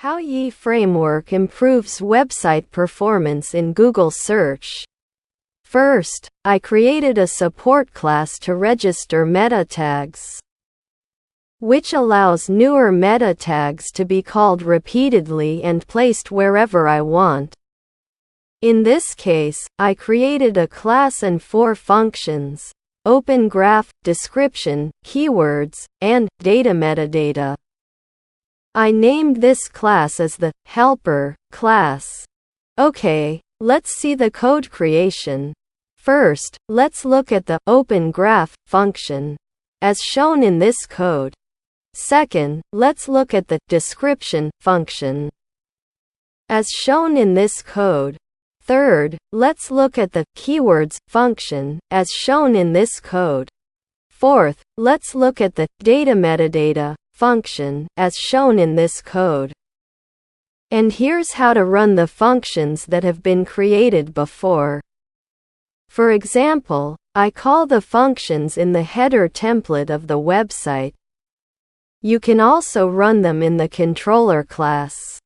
How Yii Framework improves website performance in Google search. First, I created a support class to register meta tags, which allows newer meta tags to be called repeatedly and placed wherever I want. In this case, I created a class and 4 functions: open graph, description, keywords, and data metadata. I named this class as the helper class. Okay, let's see the code creation. First, let's look at the open graph function, as shown in this code. Second, let's look at the description function, as shown in this code. Third, let's look at the keywords function, as shown in this code. Fourth, let's look at the data metadata function, as shown in this code. And here's how to run the functions that have been created before. For example, I call the functions in the header template of the website. You can also run them in the controller class.